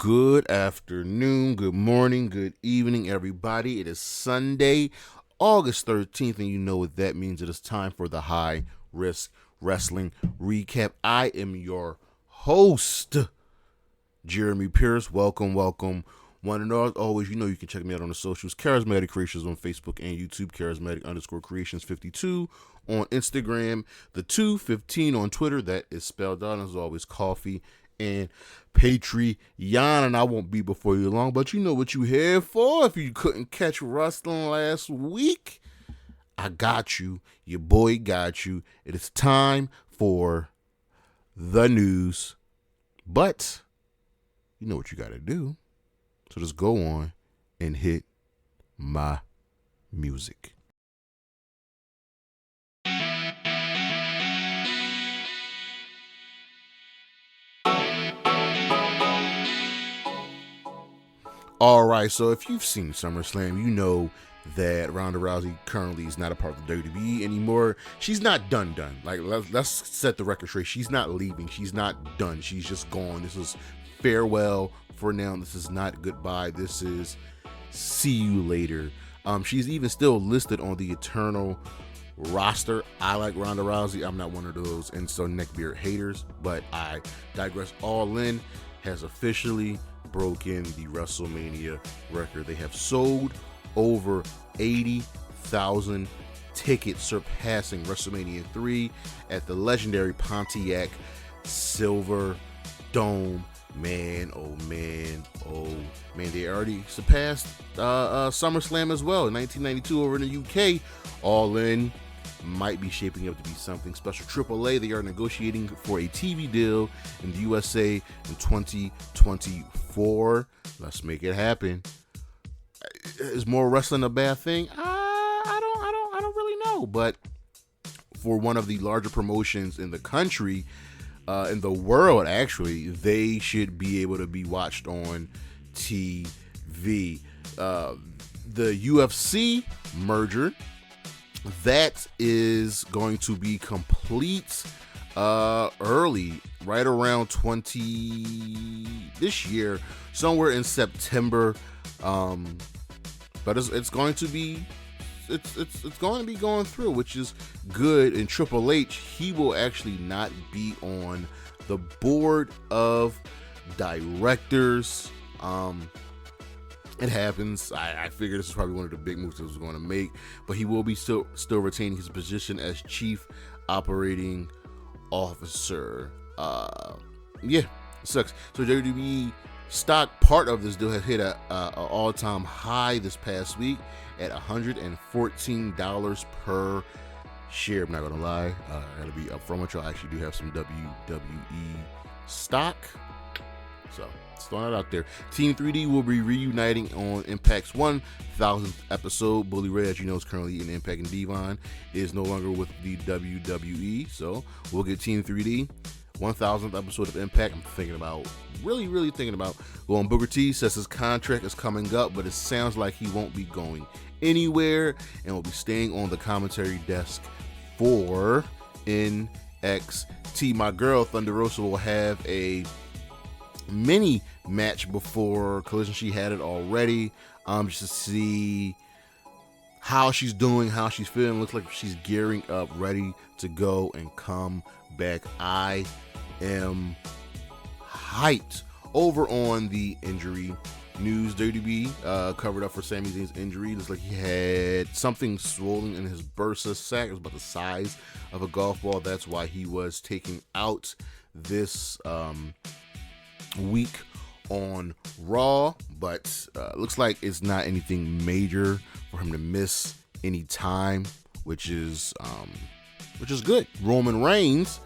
Good afternoon, good morning, good evening, everybody. It is Sunday, August 13th, and you know what that means. It is time for the High Risk Wrestling Recap. I am your host, Jeremy Pierce. Welcome. One and all, always, you know you can check me out on the socials. Charismatic Creations on Facebook and YouTube. Charismatic_Creations52 on Instagram. The 215 on Twitter. That is spelled out as always, coffee and Patreon. And I won't be before you long, but you know what you here for. If you couldn't catch wrestling last week, I got you. Your boy got you. It is time for the news. But you know what you got to do. So just go on and hit my music. All right, so if you've seen SummerSlam, you know that Ronda Rousey currently is not a part of the WWE anymore. She's not done. Like, let's set the record straight. She's not leaving. She's not done. She's just gone. This is farewell for now. This is not goodbye. This is see you later. She's even still listed on the Eternal roster. I like Ronda Rousey. I'm not one of those and so neckbeard haters, but I digress. All In has officially broken the WrestleMania record. They have sold over 80,000 tickets, surpassing WrestleMania 3 at the legendary Pontiac Silver Dome. Man, oh man, they already surpassed SummerSlam as well in 1992 over in the UK. All In might be shaping up to be something special. AAA, they are negotiating for a TV deal in the USA in 2024. Let's make it happen. Is more wrestling a bad thing? I don't really know. But for one of the larger promotions in the country, in the world, actually, they should be able to be watched on TV. The UFC merger, that is going to be complete early, right around this year, somewhere in September. But it's going to be going through, which is good. And Triple H, he will actually not be on the board of directors. It happens. I figured this is probably one of the big moves that was going to make, but he will be still retaining his position as chief operating officer. Yeah, it sucks. So WWE stock, part of this deal, has hit a all-time high this past week at $114 per share. I'm not gonna lie, I gotta be upfront with y'all. I actually do have some WWE stock, so just throwing it out there. Team 3D will be reuniting on Impact's 1000th episode. Bully Ray, as you know, is currently in Impact, and Devon is no longer with the WWE, so we'll get Team 3D 1000th episode of Impact. I'm thinking about, really thinking about going. Booker T says his contract is coming up, but it sounds like he won't be going anywhere and will be staying on the commentary desk for NXT. My girl Thunder Rosa will have a mini match before Collision. She had it already, just to see how she's doing, how she's feeling. Looks like she's gearing up, ready to go and come back. I am hyped. Over on the injury news, WWE covered up for Sami Zayn's injury. Looks like he had something swollen in his bursa sac. It was about the size of a golf ball. That's why he was taken out this week on Raw. But looks like it's not anything major for him to miss any time, which is good. Roman Reigns,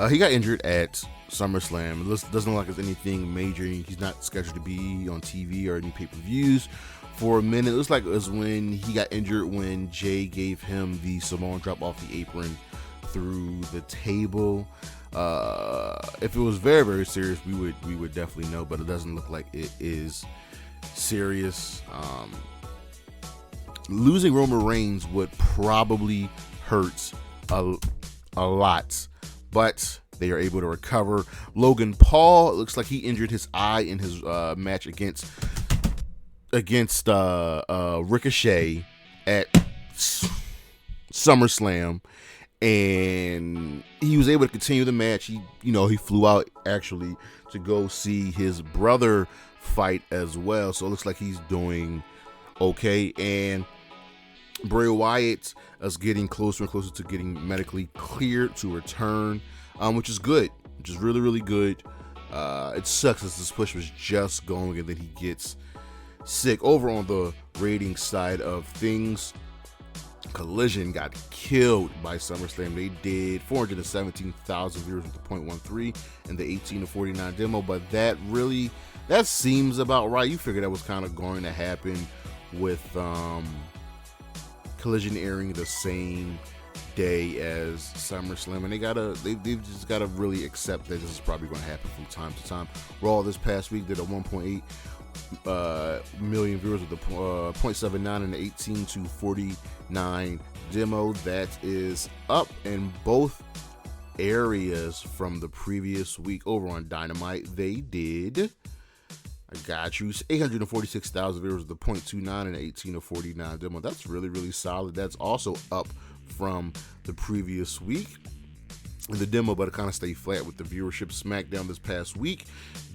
he got injured at SummerSlam. It doesn't look like it's anything major. He's not scheduled to be on TV or any pay-per-views for a minute. It looks like it was when he got injured when Jay gave him the Samoan drop off the apron through the table. If it was very, very serious, we would definitely know, but it doesn't look like it is serious. Losing Roman Reigns would probably hurt a lot, but They are able to recover. Logan Paul, it looks like he injured his eye in his match against Ricochet at SummerSlam, and he was able to continue the match. He flew out actually to go see his brother fight as well, so it looks like he's doing okay. And Bray Wyatt is getting closer and closer to getting medically cleared to return, which is good, which is really, really good. It sucks as this push was just going and then he gets sick. Over on the rating side of things, Collision got killed by SummerSlam. They did 417,000 viewers with the .13 in the 18 to 49 demo, but that seems about right. You figure that was kind of going to happen with Collision airing the same day as SummerSlam, and they've just gotta really accept that this is probably going to happen from time to time. Raw this past week did a 1.8 million viewers with the .79 in the 18 to 49 demo. That is up in both areas from the previous week. Over on Dynamite, they did, I got you, 846,000 viewers with the .29 and 18 to 49 demo. That's really, really solid. That's also up from the previous week in the demo, but it kind of stayed flat with the viewership. SmackDown this past week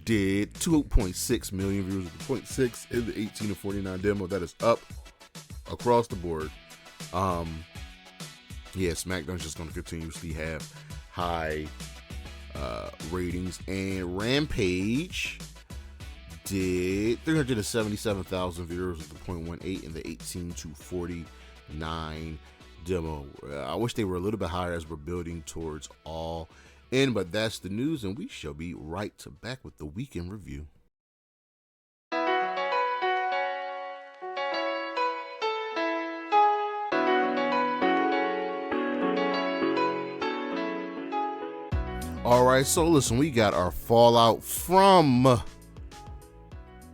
did 2.6 million viewers with the .6 in the 18 to 49 demo. That is up across the board. SmackDown's just going to continuously have high ratings. And Rampage did 377,000 viewers with the .18 in the 18 to 49 demo. I wish they were a little bit higher as we're building towards All In, but that's the news, and we shall be right back with the weekend review. All right, so listen, we got our fallout from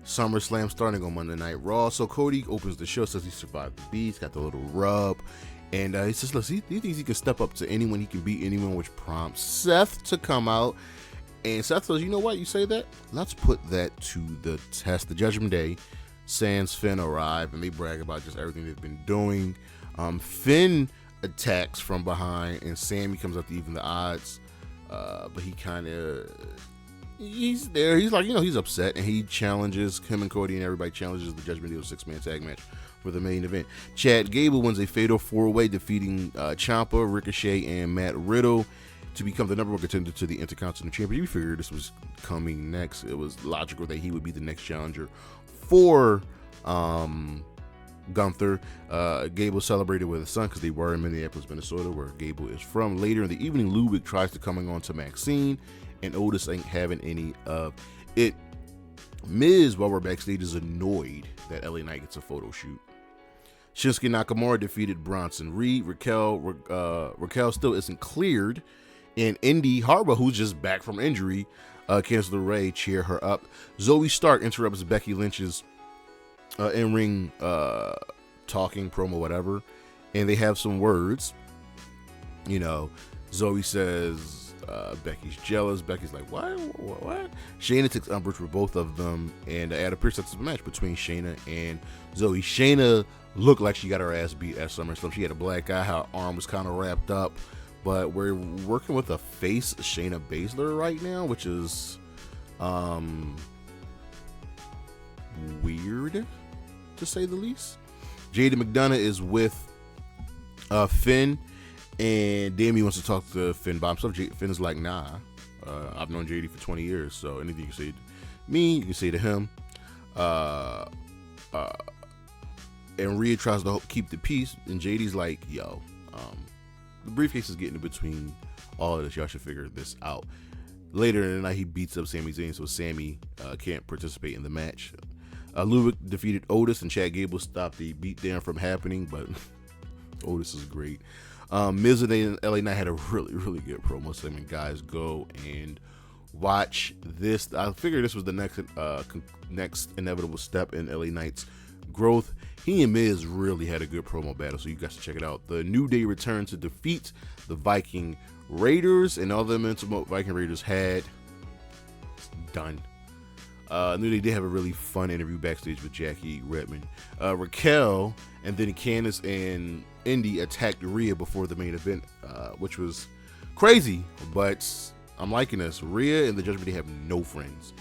SummerSlam starting on Monday Night Raw. So Cody opens the show, says he survived the beast, got the little rub, and he says, listen, he thinks he can step up to anyone, he can beat anyone, which prompts Seth to come out. And Seth says, you know what, you say that? Let's put that to the test. The Judgment Day, sans Finn arrive, and they brag about just everything they've been doing. Finn attacks from behind, and Sammy comes up to even the odds. But he kind of, he's there. He's like, he's upset, and he challenges him and Cody, and everybody challenges the Judgment Day to a 6-man tag match for the main event. Chad Gable wins a fatal 4-way, defeating Ciampa, Ricochet, and Matt Riddle to become the number 1 contender to the Intercontinental Championship. You figured this was coming next. It was logical that he would be the next challenger for Gunther. Gable celebrated with his son because they were in Minneapolis, Minnesota, where Gable is from. Later in the evening, Ludwig tries to come on to Maxine, and Otis ain't having any of it. Miz, while we're backstage, is annoyed that LA Knight gets a photo shoot. Shinsuke Nakamura defeated Bronson Reed. Raquel still isn't cleared, and Indy Harbaugh, who's just back from injury, Candice LeRae cheer her up. Zoe Stark interrupts Becky Lynch's in-ring talking promo, whatever, and they have some words. Zoe says Becky's jealous. Becky's like, what? Shayna takes umbrage with both of them, and Adam Pearce sets up a match between Shayna and Zoe. Shayna looked like she got her ass beat at SummerSlam. She had a black eye, her arm was kind of wrapped up, but we're working with a face Shayna Baszler right now, which is weird, to say the least. JD McDonough is with Finn, and Damien wants to talk to Finn by himself. Finn is like, nah, I've known JD for 20 years, so anything you can say to me, you can say to him. And Rhea tries to keep the peace, and JD's like, yo, the briefcase is getting in between all of this. Y'all should figure this out. Later in the night, he beats up Sami Zayn, so Sami can't participate in the match. Ludwig defeated Otis, and Chad Gable stopped the beatdown from happening, but Otis is great. Miz and LA Knight had a really, really good promo segment. Guys, go and watch this. I figured this was the next inevitable step in LA Knight's growth. He and Miz really had a good promo battle, so you guys should check it out. The New Day returned to defeat the Viking Raiders, and all the mental Viking Raiders had done. New Day did have a really fun interview backstage with Jackie Redmond. Raquel and then Candice and Indy attacked Rhea before the main event, which was crazy, but I'm liking this. Rhea and the Judgment Day have no friends.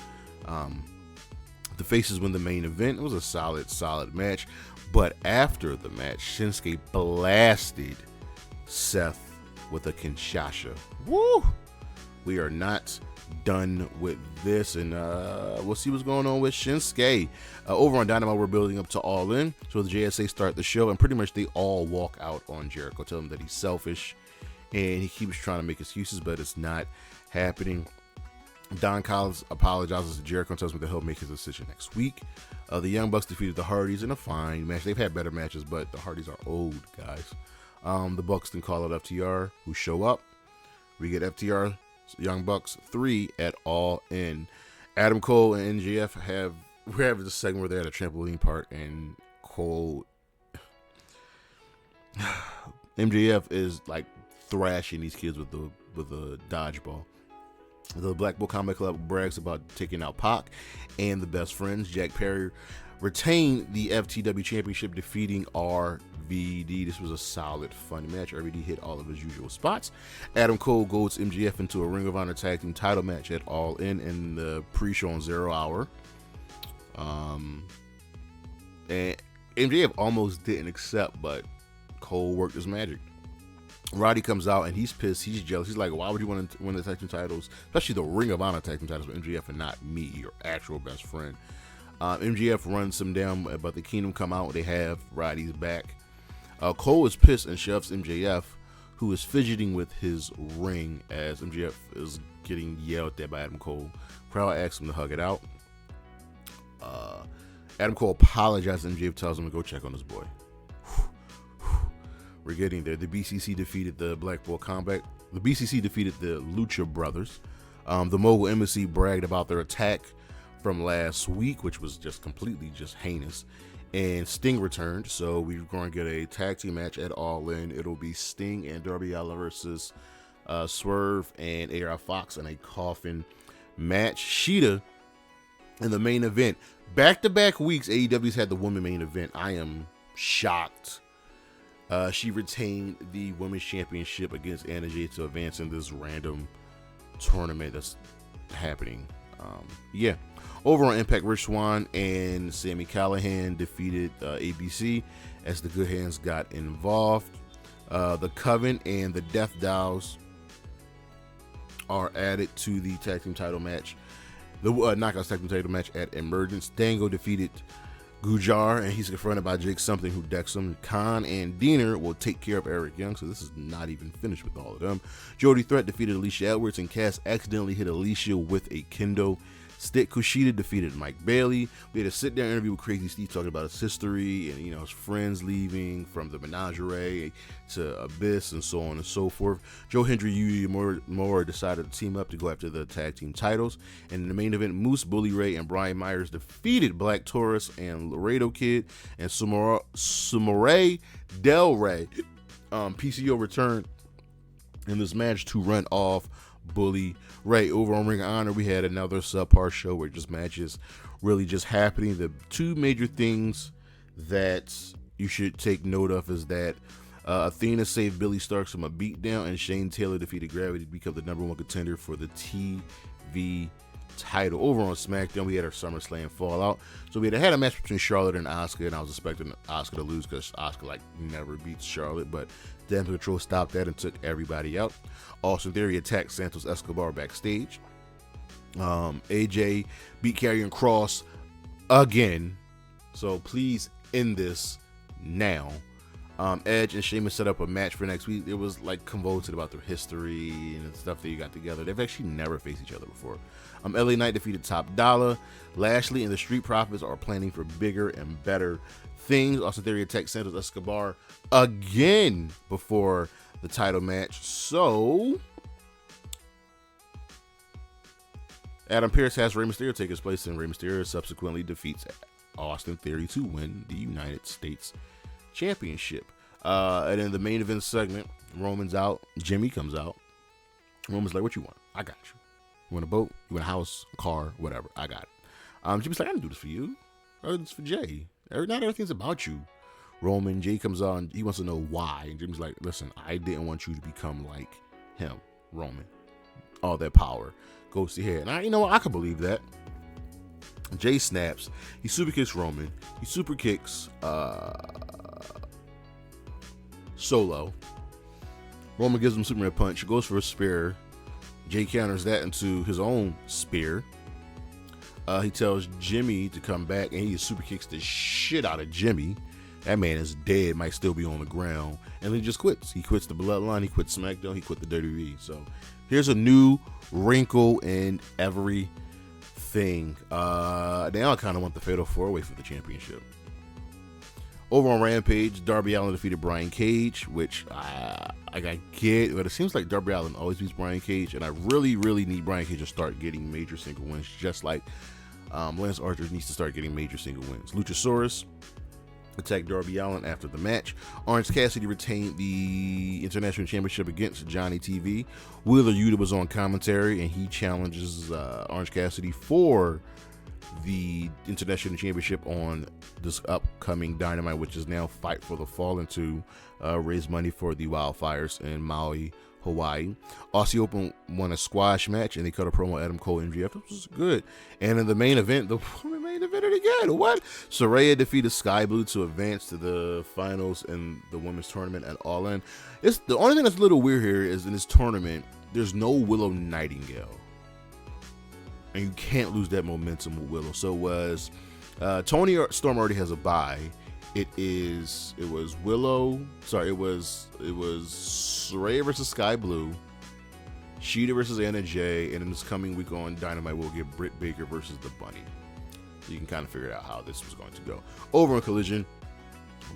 The faces win the main event. It was a solid match, but after the match, Shinsuke blasted Seth with a Kinshasa. Woo! We are not done with this, and we'll see what's going on with Shinsuke. Over on Dynamite, we're building up to All In, so the JSA start the show, and pretty much they all walk out on Jericho, tell him that he's selfish, and he keeps trying to make excuses, but it's not happening. Don Collins apologizes to Jericho and tells him that he'll make his decision next week. The Young Bucks defeated the Hardys in a fine match. They've had better matches, but the Hardys are old, guys. The Bucks then call out FTR, who show up. We get FTR Young Bucks 3 at All In. Adam Cole and MJF we have this segment where they're at a trampoline park, and Cole MJF is like thrashing these kids with a dodgeball. The Blackpool Combat Club brags about taking out Pac and the Best Friends. Jack Perry retained the FTW Championship, defeating RVD. This was a solid, fun match. RVD hit all of his usual spots. Adam Cole goes MJF into a Ring of Honor Tag Team title match at All In the pre-show on 0 Hour. And MJF almost didn't accept, but Cole worked his magic. Roddy comes out and he's pissed. He's jealous. He's like, why would you want to win the tag team titles, especially the Ring of Honor tag team titles, with MJF and not me, your actual best friend? MJF runs him down, but the Kingdom come out. They have Roddy's back. Cole is pissed and shoves MJF, who is fidgeting with his ring as MJF is getting yelled at by Adam Cole. Crowd asks him to hug it out. Adam Cole apologizes. MJF tells him to go check on his boy. We're getting there. The BCC defeated the Blackpool Combat. The BCC defeated the Lucha Brothers. The Mogul Embassy bragged about their attack from last week, which was just completely heinous. And Sting returned, so we're going to get a tag team match at All In. It'll be Sting and Darby Allin versus Swerve and AR Fox in a coffin match. Sheeta in the main event. Back-to-back weeks, AEW's had the women main event. I am shocked. She retained the Women's Championship against Anna Jay to advance in this random tournament that's happening. Over on Impact, Rich Swann and Sami Callihan defeated ABC as the Good Hands got involved. The Coven and the Death Dolls are added to the tag team title match. The Knockouts tag team title match at Emergence. Dango defeated Gujar, and he's confronted by Jake Something, who decks him. Khan and Diener will take care of Eric Young, so this is not even finished with all of them. Jody Threat defeated Alicia Edwards, and Cass accidentally hit Alicia with a kendo stick. Kushida defeated Mike Bailey. We had a sit-down interview with Crazy Steve talking about his history and, his friends leaving from the Menagerie to Abyss and so on and so forth. Joe Hendry, Yuya Moore decided to team up to go after the tag team titles. And in the main event, Moose, Bully Ray, and Brian Myers defeated Black Taurus and Laredo Kid and Sumare Del Rey. PCO returned in this match to run off Bully Ray. Over on Ring of Honor, we had another subpar show where matches really happening. The two major things that you should take note of is that Athena saved Billy Starks from a beatdown, and Shane Taylor defeated Gravity to become the #1 contender for the TV title. Over on SmackDown, we had our SummerSlam Fallout. So we had a match between Charlotte and Asuka, and I was expecting Asuka to lose because Asuka never beats Charlotte, but Damage Control stopped that and took everybody out. Austin Theory attacked Santos Escobar backstage. AJ beat Karrion Kross again. So please end this now. Edge and Sheamus set up a match for next week. It was convoluted about their history and the stuff that you got together. They've actually never faced each other before. LA Knight defeated Top Dollar. Lashley and the Street Profits are planning for bigger and better things. Austin Theory attacked Santos Escobar again before the title match. So Adam Pearce has Rey Mysterio take his place, and Rey Mysterio subsequently defeats Austin Theory to win the United States Championship. And in the main event segment, Roman's out. Jimmy comes out. Roman's like, what you want? I got you. You want a boat? You want a house, a car, whatever. I got it. Jimmy's like, I didn't do this for you. I did this for Jay. Not everything's about you. Roman, Jay comes on. He wants to know why. And Jimmy's like, listen, I didn't want you to become like him, Roman. All that power goes to here. And you know what? I can believe that. Jay snaps. He super kicks Roman. He super kicks Solo. Roman gives him Superman punch. He goes for a spear. Jay counters that into his own spear. He tells Jimmy to come back, and he super kicks the shit out of Jimmy. That man is dead, might still be on the ground. And then he just quits. He quits the Bloodline. He quits SmackDown. He quit the WWE. So here's a new wrinkle in everything. Now I kind of want the Fatal 4-Way for the championship. Over on Rampage, Darby Allin defeated Brian Cage, which I get, but it seems like Darby Allin always beats Brian Cage, and I really, really need Brian Cage to start getting major single wins, just like Lance Archer needs to start getting major single wins. Luchasaurus attacked Darby Allin after the match. Orange Cassidy retained the International Championship against Johnny TV. Wheeler Yuta was on commentary, and he challenges Orange Cassidy for the International Championship on this upcoming Dynamite, which is now Fight for the Fallen, to raise money for the wildfires in Maui, Hawaii. Aussie Open won a squash match, and they cut a promo Adam Cole MJF. This was good. And in the main event, the main event again. What? Saraya defeated Sky Blue to advance to the finals in the women's tournament at All In. It's the only thing that's a little weird here is in this tournament, there's no Willow Nightingale. And you can't lose that momentum with Willow. So Tony Storm already has a bye. It was Saraya versus Sky Blue, Sheeta versus Anna Jay, and in this coming week on Dynamite, we'll get Britt Baker versus the Bunny. So you can kind of figure out how this was going to go. Over on Collision,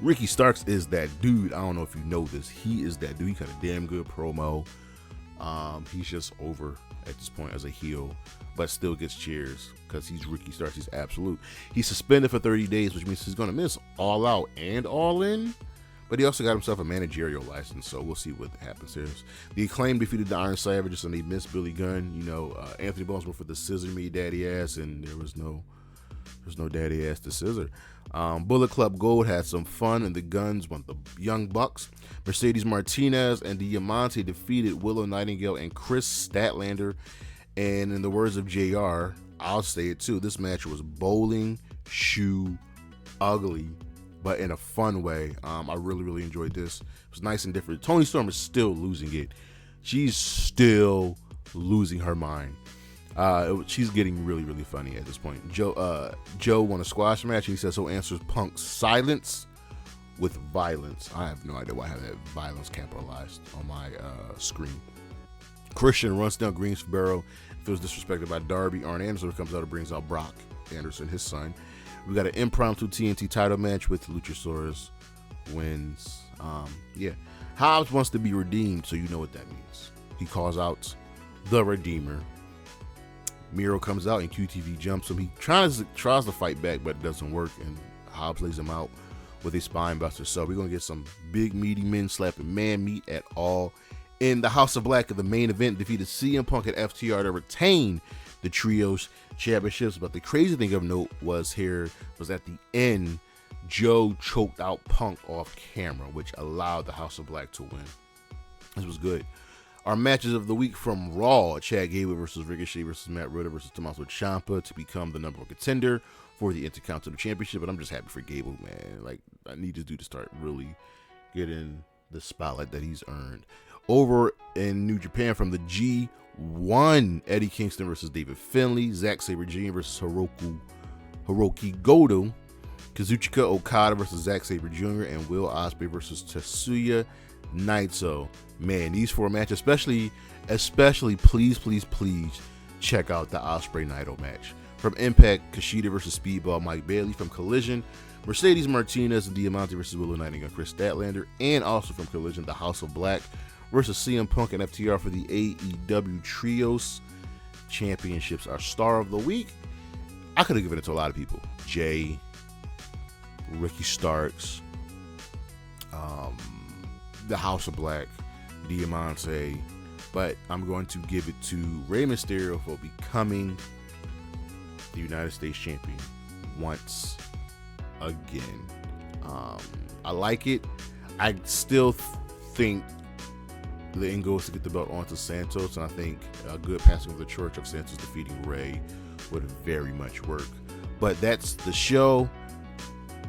Ricky Starks is that dude. I don't know if you know this. He is that dude. He got a damn good promo. He's just over at this point as a heel, but still gets cheers because he's Ricky Starks. He's absolute. He's suspended for 30 days, which means he's going to miss All Out and All In, but he also got himself a managerial license, so we'll see what happens here. The Acclaim defeated the Iron Savages, and they missed Billy Gunn. Anthony Bones went for the scissor me daddy ass, and there's no daddy ass to scissor. Bullet Club Gold had some fun, and the Guns won the Young Bucks. Mercedes Martinez and Diamante defeated Willow Nightingale and Chris Statlander. And in the words of JR, I'll say it too, this match was bowling shoe ugly, but in a fun way. I really, really enjoyed this. It was nice and different. Toni Storm is still losing it. She's still losing her mind. She's getting really, really funny at this point. Joe won a squash match, and he says so answers Punk's silence with violence. I have no idea why I have that violence capitalized on my screen. Christian runs down Greensboro, feels disrespected by Darby. Arn Anderson comes out and brings out Brock Anderson, his son. We got an impromptu TNT title match with Luchasaurus wins. Hobbs wants to be redeemed, so you know what that means. He calls out the Redeemer. Miro comes out and QTV jumps him. He tries to fight back, but it doesn't work, and Hobbs lays him out with a spine buster. So we're going to get some big meaty men slapping man meat at All In. The House of Black of the main event defeated CM Punk and FTR to retain the Trios Championships. But the crazy thing of note was at the end, Joe choked out Punk off camera, which allowed the House of Black to win. This was good. Our matches of the week from Raw: Chad Gable versus Ricochet versus Matt Riddle versus Tomasso Ciampa to become the number one contender for the Intercontinental Championship. But I'm just happy for Gable, man. Like, I need this dude to start really getting the spotlight that he's earned. Over in New Japan from the G1, Eddie Kingston versus David Finlay, Zack Sabre Jr. versus Hirooki Goto, Kazuchika Okada versus Zack Sabre Jr., and Will Ospreay versus Tetsuya Naito. Man, these four matches, especially, please check out the Ospreay Naito match. From Impact, Kushida versus Speedball Mike Bailey. From Collision, Mercedes Martinez and Diamante versus Willow Nightingale and Chris Statlander. And also from Collision, the House of Black versus CM Punk and FTR for the AEW Trios Championships. Our star of the week, I could have given it to a lot of people. Jay, Ricky Starks, the House of Black, Diamante, but I'm going to give it to Rey Mysterio for becoming the United States champion once again. I like it. I still think the end goal is to get the belt onto Santos, and I think a good passing of the torch of Santos defeating Rey would very much work. But that's the show.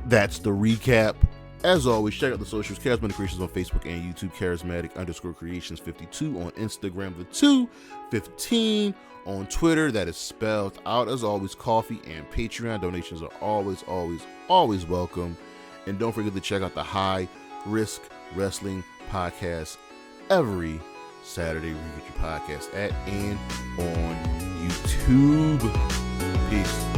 That's the recap. As always, check out the socials, Charismatic Creations on Facebook and YouTube, Charismatic_Creations52 on Instagram, the 215 on Twitter. That is spelled out. As always, coffee and Patreon donations are always welcome. And don't forget to check out the High Risk Wrestling podcast every Saturday. We get your podcast at and on YouTube. Peace.